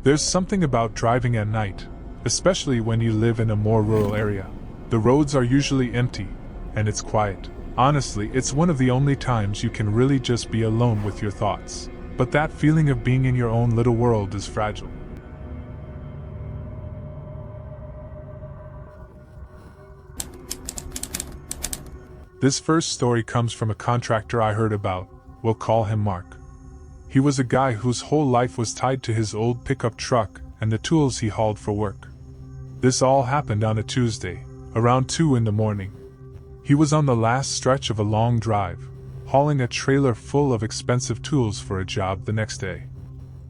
There's something about driving at night, especially when you live in a more rural area. The roads are usually empty, and it's quiet. Honestly, it's one of the only times you can really just be alone with your thoughts. But that feeling of being in your own little world is fragile. This first story comes from a contractor I heard about. We'll call him Mark. He was a guy whose whole life was tied to his old pickup truck and the tools he hauled for work. This all happened on a Tuesday, around 2 in the morning. He was on the last stretch of a long drive, hauling a trailer full of expensive tools for a job the next day.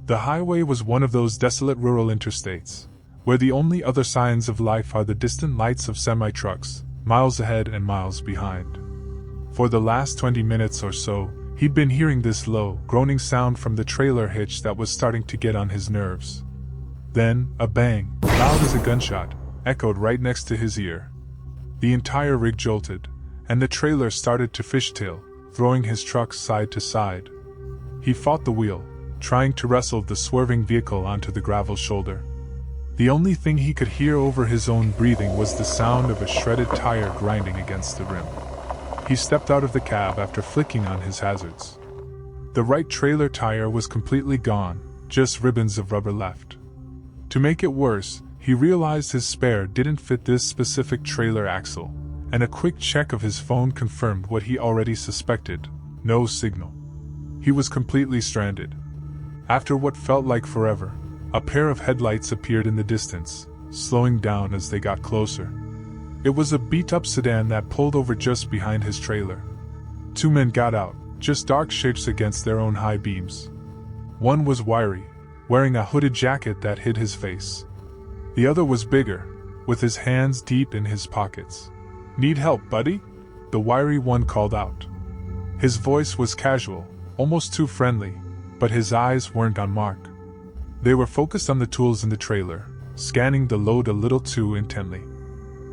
The highway was one of those desolate rural interstates, where the only other signs of life are the distant lights of semi-trucks, miles ahead and miles behind. For the last 20 minutes or so, he'd been hearing this low, groaning sound from the trailer hitch that was starting to get on his nerves. Then, a bang, loud as a gunshot, echoed right next to his ear. The entire rig jolted, and the trailer started to fishtail, throwing his truck side to side. He fought the wheel, trying to wrestle the swerving vehicle onto the gravel shoulder. The only thing he could hear over his own breathing was the sound of a shredded tire grinding against the rim. He stepped out of the cab after flicking on his hazards. The right trailer tire was completely gone, just ribbons of rubber left. To make it worse, he realized his spare didn't fit this specific trailer axle, and a quick check of his phone confirmed what he already suspected: no signal. He was completely stranded. After what felt like forever, a pair of headlights appeared in the distance, slowing down as they got closer. It was a beat-up sedan that pulled over just behind his trailer. 2 men got out, just dark shapes against their own high beams. One was wiry, wearing a hooded jacket that hid his face. The other was bigger, with his hands deep in his pockets. "Need help, buddy?" the wiry one called out. His voice was casual, almost too friendly, but his eyes weren't on Mark. They were focused on the tools in the trailer, scanning the load a little too intently.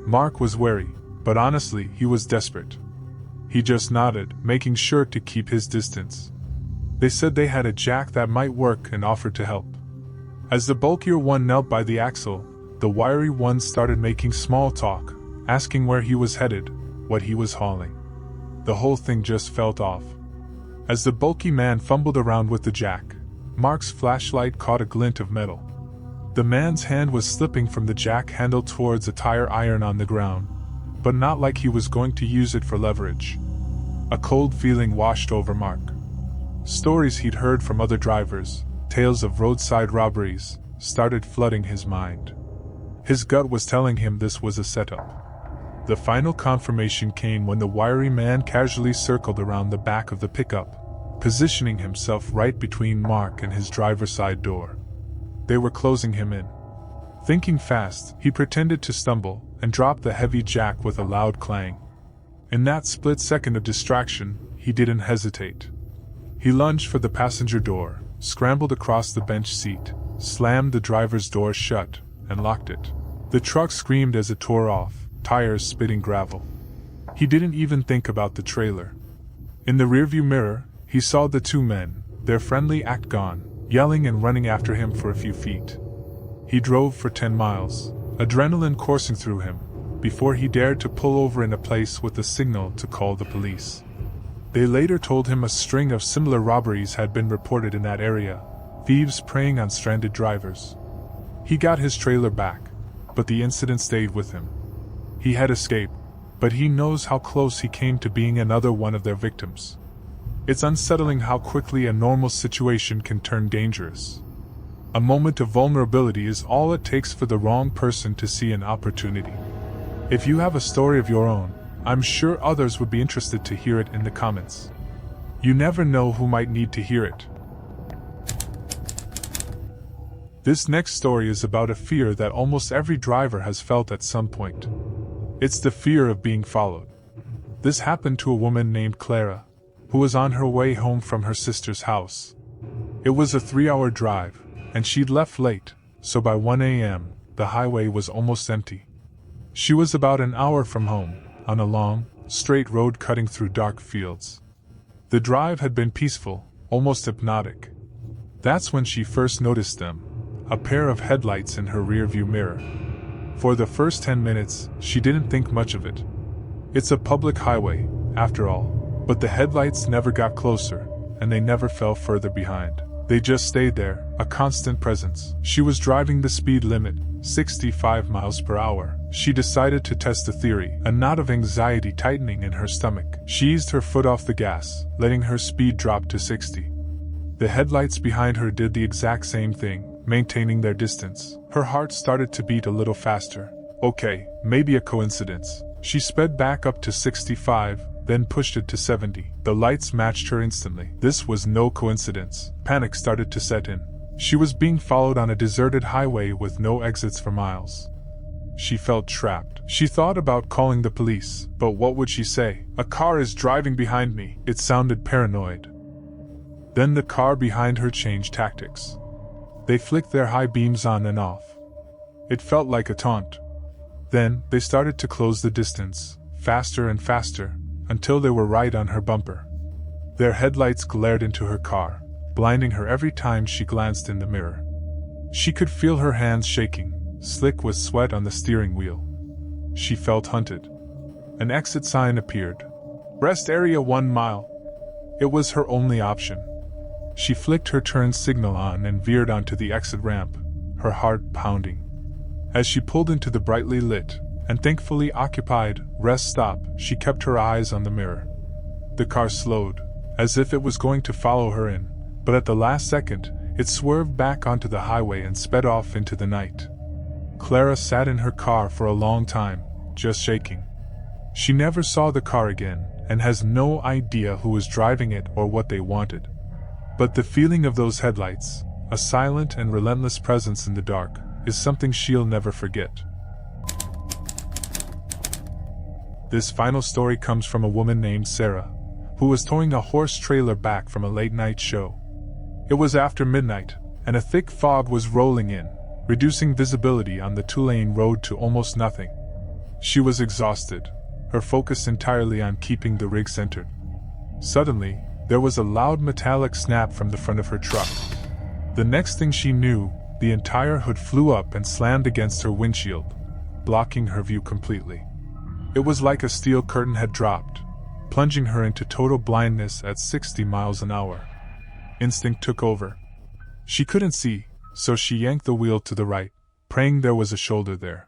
Mark was wary, but honestly, he was desperate. He just nodded, making sure to keep his distance. They said they had a jack that might work and offered to help. As the bulkier one knelt by the axle, the wiry one started making small talk, asking where he was headed, what he was hauling. The whole thing just felt off. As the bulky man fumbled around with the jack, Mark's flashlight caught a glint of metal. The man's hand was slipping from the jack handle towards a tire iron on the ground, but not like he was going to use it for leverage. A cold feeling washed over Mark. Stories he'd heard from other drivers, tales of roadside robberies, started flooding his mind. His gut was telling him this was a setup. The final confirmation came when the wiry man casually circled around the back of the pickup, positioning himself right between Mark and his driver's side door. They were closing him in. Thinking fast, he pretended to stumble and dropped the heavy jack with a loud clang. In that split second of distraction, he didn't hesitate. He lunged for the passenger door, scrambled across the bench seat, slammed the driver's door shut, and locked it. The truck screamed as it tore off, tires spitting gravel. He didn't even think about the trailer. In the rearview mirror, he saw the 2 men, their friendly act gone, yelling and running after him for a few feet. He drove for 10 miles, adrenaline coursing through him, before he dared to pull over in a place with a signal to call the police. They later told him a string of similar robberies had been reported in that area, thieves preying on stranded drivers. He got his trailer back, but the incident stayed with him. He had escaped, but he knows how close he came to being another one of their victims. It's unsettling how quickly a normal situation can turn dangerous. A moment of vulnerability is all it takes for the wrong person to see an opportunity. If you have a story of your own, I'm sure others would be interested to hear it in the comments. You never know who might need to hear it. This next story is about a fear that almost every driver has felt at some point. It's the fear of being followed. This happened to a woman named Clara, who was on her way home from her sister's house. It was a 3-hour drive, and she'd left late, so by 1 a.m., the highway was almost empty. She was about an hour from home, on a long, straight road cutting through dark fields. The drive had been peaceful, almost hypnotic. That's when she first noticed them, a pair of headlights in her rearview mirror. For the first 10 minutes, she didn't think much of it. It's a public highway, after all, but the headlights never got closer, and they never fell further behind. They just stayed there, a constant presence. She was driving the speed limit, 65 miles per hour. She decided to test the theory, a knot of anxiety tightening in her stomach. She eased her foot off the gas, letting her speed drop to 60. The headlights behind her did the exact same thing, maintaining their distance. Her heart started to beat a little faster. Okay, maybe a coincidence. She sped back up to 65, then pushed it to 70. The lights matched her instantly. This was no coincidence. Panic started to set in. She was being followed on a deserted highway with no exits for miles. She felt trapped. She thought about calling the police, but what would she say? "A car is driving behind me." It sounded paranoid. Then the car behind her changed tactics. They flicked their high beams on and off. It felt like a taunt. Then, they started to close the distance, faster and faster, until they were right on her bumper. Their headlights glared into her car, blinding her every time she glanced in the mirror. She could feel her hands shaking, slick with sweat on the steering wheel. She felt hunted. An exit sign appeared. "Rest area 1 mile." It was her only option. She flicked her turn signal on and veered onto the exit ramp, her heart pounding. As she pulled into the brightly lit, and thankfully occupied, rest stop, she kept her eyes on the mirror. The car slowed, as if it was going to follow her in, but at the last second, it swerved back onto the highway and sped off into the night. Clara sat in her car for a long time, just shaking. She never saw the car again, and has no idea who was driving it or what they wanted. But the feeling of those headlights, a silent and relentless presence in the dark, is something she'll never forget. This final story comes from a woman named Sarah, who was towing a horse trailer back from a late-night show. It was after midnight, and a thick fog was rolling in, reducing visibility on the two-lane road to almost nothing. She was exhausted, her focus entirely on keeping the rig centered. Suddenly, there was a loud metallic snap from the front of her truck. The next thing she knew, the entire hood flew up and slammed against her windshield, blocking her view completely. It was like a steel curtain had dropped, plunging her into total blindness at 60 miles an hour. Instinct took over. She couldn't see, so she yanked the wheel to the right, praying there was a shoulder there.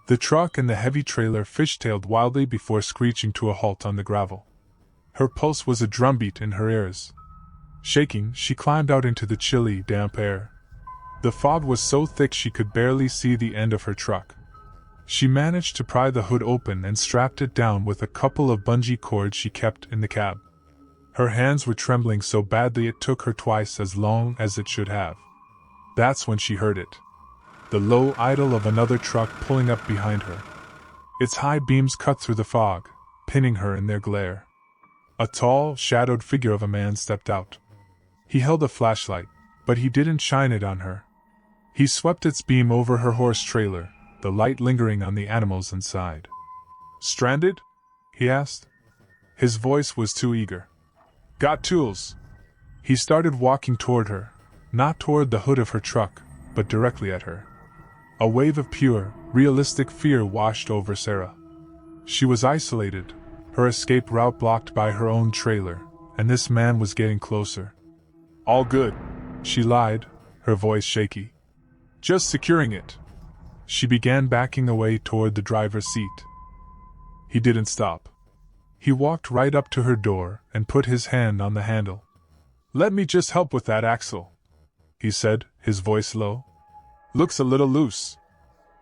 The truck and the heavy trailer fishtailed wildly before screeching to a halt on the gravel. Her pulse was a drumbeat in her ears. Shaking, she climbed out into the chilly, damp air. The fog was so thick she could barely see the end of her truck. She managed to pry the hood open and strapped it down with a couple of bungee cords she kept in the cab. Her hands were trembling so badly it took her twice as long as it should have. That's when she heard it. The low idle of another truck pulling up behind her. Its high beams cut through the fog, pinning her in their glare. A tall, shadowed figure of a man stepped out. He held a flashlight, but he didn't shine it on her. He swept its beam over her horse trailer, the light lingering on the animals inside. "Stranded?" he asked. His voice was too eager. "Got tools?" He started walking toward her, not toward the hood of her truck, but directly at her. A wave of pure, realistic fear washed over Sarah. She was isolated, her escape route blocked by her own trailer, and this man was getting closer. "All good," she lied, her voice shaky. "Just securing it." She began backing away toward the driver's seat. He didn't stop. He walked right up to her door and put his hand on the handle. "Let me just help with that axle," he said, his voice low. "Looks a little loose."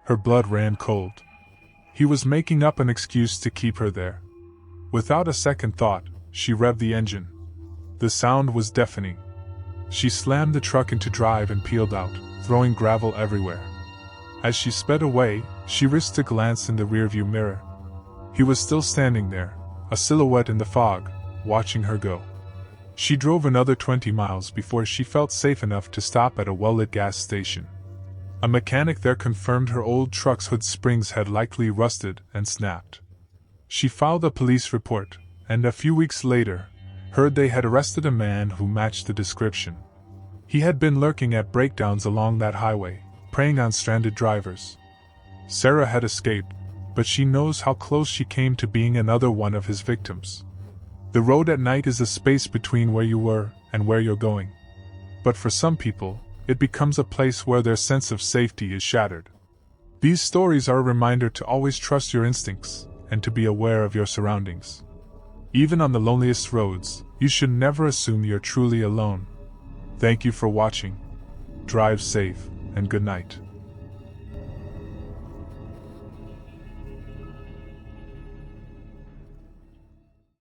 Her blood ran cold. He was making up an excuse to keep her there. Without a second thought, she revved the engine. The sound was deafening. She slammed the truck into drive and peeled out, throwing gravel everywhere. As she sped away, she risked a glance in the rearview mirror. He was still standing there, a silhouette in the fog, watching her go. She drove another 20 miles before she felt safe enough to stop at a well-lit gas station. A mechanic there confirmed her old truck's hood springs had likely rusted and snapped. She filed a police report, and a few weeks later, heard they had arrested a man who matched the description. He had been lurking at breakdowns along that highway, preying on stranded drivers. Sarah had escaped, but she knows how close she came to being another one of his victims. The road at night is the space between where you were and where you're going. But for some people, it becomes a place where their sense of safety is shattered. These stories are a reminder to always trust your instincts and to be aware of your surroundings. Even on the loneliest roads, you should never assume you're truly alone. Thank you for watching. Drive safe, and good night.